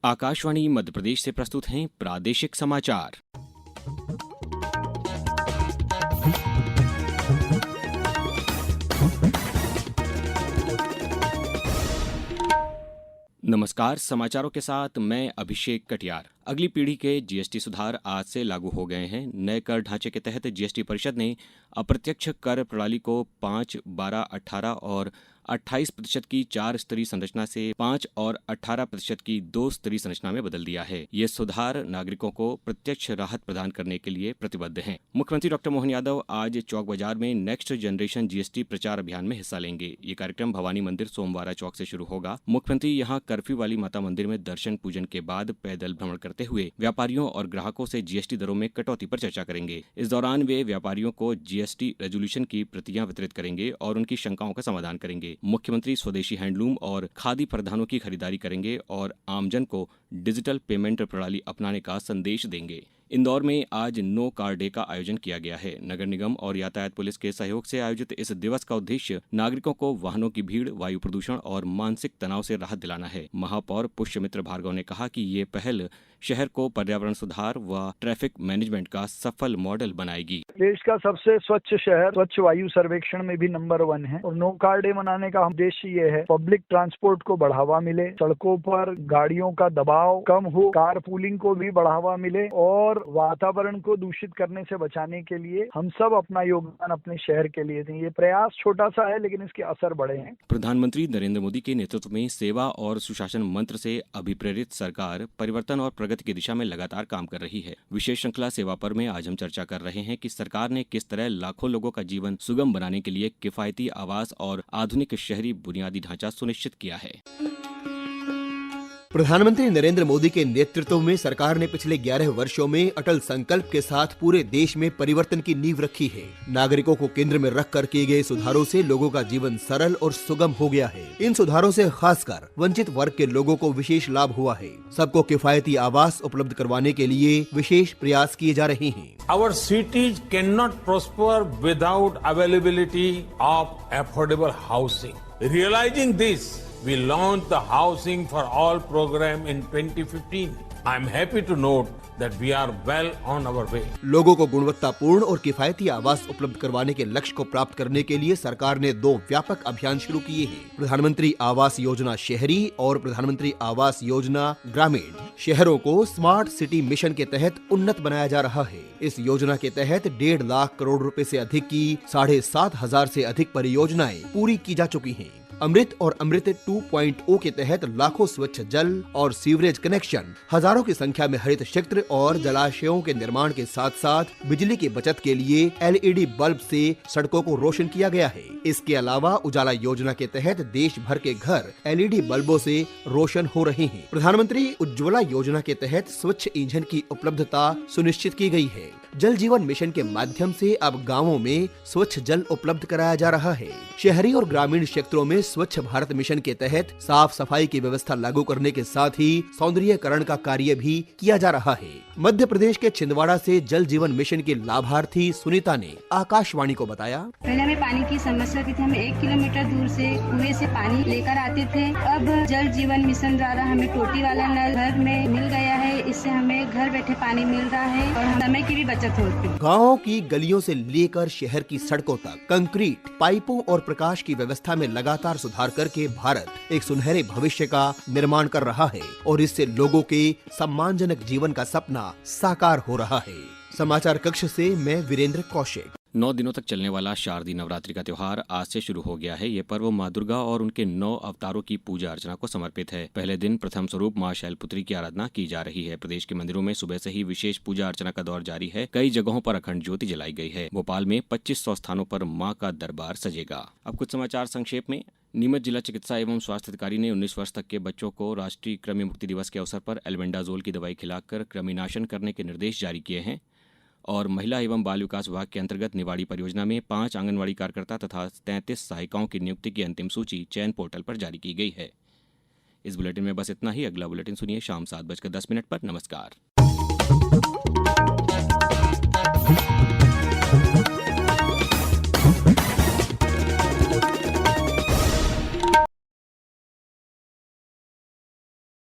आकाशवाणी मध्य प्रदेश से प्रस्तुत हैं प्रादेशिक समाचार। नमस्कार, समाचारों के साथ मैं अभिषेक कटियार। अगली पीढ़ी के जीएसटी सुधार आज से लागू हो गए हैं। नए कर ढांचे के तहत जीएसटी परिषद ने अप्रत्यक्ष कर प्रणाली को 5, 12, 18 और 28% की 4 स्तरीय संरचना से 5 और 18% की 2 स्तरीय संरचना में बदल दिया है। ये सुधार नागरिकों को प्रत्यक्ष राहत प्रदान करने के लिए प्रतिबद्ध हैं। मुख्यमंत्री डॉक्टर मोहन यादव आज चौक बाजार में नेक्स्ट जनरेशन जीएसटी प्रचार अभियान में हिस्सा लेंगे। ये कार्यक्रम भवानी मंदिर सोमवारा चौक से शुरू होगा। मुख्यमंत्री यहां कर्फ्यू वाली माता मंदिर में दर्शन पूजन के बाद पैदल भ्रमण करते हुए व्यापारियों और ग्राहकों से जीएसटी दरों में कटौती पर चर्चा करेंगे। इस दौरान वे व्यापारियों को जीएसटी रेजोल्यूशन की प्रतियां वितरित करेंगे और उनकी शंकाओं का समाधान करेंगे। मुख्यमंत्री स्वदेशी हैंडलूम और खादी परिधानों की खरीदारी करेंगे और आमजन को डिजिटल पेमेंट प्रणाली अपनाने का संदेश देंगे। इंदौर में आज नो कार डे का आयोजन किया गया है। नगर निगम और यातायात पुलिस के सहयोग से आयोजित इस दिवस का उद्देश्य नागरिकों को वाहनों की भीड़, वायु प्रदूषण और मानसिक तनाव से राहत दिलाना है। महापौर पुष्यमित्र भार्गव ने कहा कि ये पहल शहर को पर्यावरण सुधार व ट्रैफिक मैनेजमेंट का सफल मॉडल बनाएगी। देश का सबसे स्वच्छ शहर स्वच्छ वायु सर्वेक्षण में भी नंबर 1 है और नो कार डे मनाने का उद्देश्य ये है पब्लिक ट्रांसपोर्ट को बढ़ावा मिले, सड़कों पर गाड़ियों का दबाव कम हो, कार पूलिंग को भी बढ़ावा मिले और वातावरण को दूषित करने से बचाने के लिए हम सब अपना योगदान अपने शहर के लिए दें। ये प्रयास छोटा सा है लेकिन इसके असर बड़े हैं। प्रधानमंत्री नरेंद्र मोदी के नेतृत्व में सेवा और सुशासन मंत्र से अभिप्रेरित सरकार परिवर्तन और प्रगति की दिशा में लगातार काम कर रही है। विशेष श्रृंखला सेवा पर में आज हम चर्चा कर रहे हैं कि सरकार ने किस तरह लाखों लोगों का जीवन सुगम बनाने के लिए किफायती आवास और आधुनिक शहरी बुनियादी ढांचा सुनिश्चित किया है। प्रधानमंत्री नरेंद्र मोदी के नेतृत्व में सरकार ने पिछले 11 वर्षों में अटल संकल्प के साथ पूरे देश में परिवर्तन की नींव रखी है। नागरिकों को केंद्र में रखकर किए गए सुधारों से लोगों का जीवन सरल और सुगम हो गया है। इन सुधारों से खासकर वंचित वर्ग के लोगों को विशेष लाभ हुआ है। सबको किफायती आवास उपलब्ध करवाने के लिए विशेष प्रयास किए जा रहे हैं। Our cities cannot prosper without availability of affordable housing. Realizing this, we launched the Housing for All program in 2015. I am happy to note that we are well on our way. लोगों को गुणवत्तापूर्ण और किफायती आवास उपलब्ध करवाने के लक्ष्य को प्राप्त करने के लिए सरकार ने 2 व्यापक अभियान शुरू किए हैं। प्रधानमंत्री आवास योजना शहरी और प्रधानमंत्री आवास योजना ग्रामीण। शहरों को स्मार्ट सिटी मिशन के तहत उन्नत बनाया जा रहा है। इस योजना के तहत 1.5 लाख करोड़ रुपए से अधिक की 7,500 से अधिक परियोजनाएं पूरी की जा चुकी हैं। अमृत और अमृत 2.0 के तहत लाखों स्वच्छ जल और सीवरेज कनेक्शन, हजारों की संख्या में हरित क्षेत्र और जलाशयों के निर्माण के साथ साथ बिजली की बचत के लिए LED बल्ब से सड़कों को रोशन किया गया है। इसके अलावा उजाला योजना के तहत देश भर के घर LED बल्बों से रोशन हो रहे हैं। प्रधानमंत्री उज्ज्वला योजना के तहत स्वच्छ ईंधन की उपलब्धता सुनिश्चित की गई है। जल जीवन मिशन के माध्यम से अब गाँवों में स्वच्छ जल उपलब्ध कराया जा रहा है। शहरी और ग्रामीण क्षेत्रों में स्वच्छ भारत मिशन के तहत साफ सफाई की व्यवस्था लागू करने के साथ ही सौंदर्यीकरण का कार्य भी किया जा रहा है। मध्य प्रदेश के छिंदवाड़ा से जल जीवन मिशन की लाभार्थी सुनीता ने आकाशवाणी को बताया, पहले हमें पानी की समस्या थी, हमें 1 किलोमीटर दूर से कुएं से पानी लेकर आते थे। अब जल जीवन मिशन द्वारा हमें टोटी वाला नल घर में मिल गया है। इससे हमें घर बैठे पानी मिल रहा है और समय की भी बचत होती है। गाँव की गलियों से लेकर शहर की सड़कों तक कंक्रीट, पाइपों और प्रकाश की व्यवस्था में लगातार सुधार करके भारत एक सुनहरे भविष्य का निर्माण कर रहा है और इससे लोगों के सम्मानजनक जीवन का सपना साकार हो रहा है। समाचार कक्ष से मैं वीरेंद्र कौशिक। 9 दिनों तक चलने वाला शारदीय नवरात्रि का त्योहार आज से शुरू हो गया है। ये पर्व माँ दुर्गा और उनके 9 अवतारों की पूजा अर्चना को समर्पित है। पहले दिन प्रथम स्वरूप माँ शैलपुत्री की आराधना की जा रही है। प्रदेश के मंदिरों में सुबह से ही विशेष पूजा अर्चना का दौर जारी है। कई जगहों पर अखंड ज्योति जलाई गई है। भोपाल में 2500 स्थानों पर माँ का दरबार सजेगा। अब कुछ समाचार संक्षेप में। नीमच जिला चिकित्सा एवं स्वास्थ्य अधिकारी ने 19 वर्ष तक के बच्चों को राष्ट्रीय कृमि मुक्ति दिवस के अवसर पर एल्बेंडाजोल की दवाई खिलाकर कृमिनाशन करने के निर्देश जारी किए हैं। और महिला एवं बाल विकास विभाग के अंतर्गत निवाड़ी परियोजना में 5 आंगनवाड़ी कार्यकर्ता तथा 33 सहायिकाओं की नियुक्ति की अंतिम सूची चयन पोर्टल पर जारी की गई है। इस बुलेटिन में बस इतना ही। अगला बुलेटिन सुनिए शाम 7:10 पर। नमस्कार।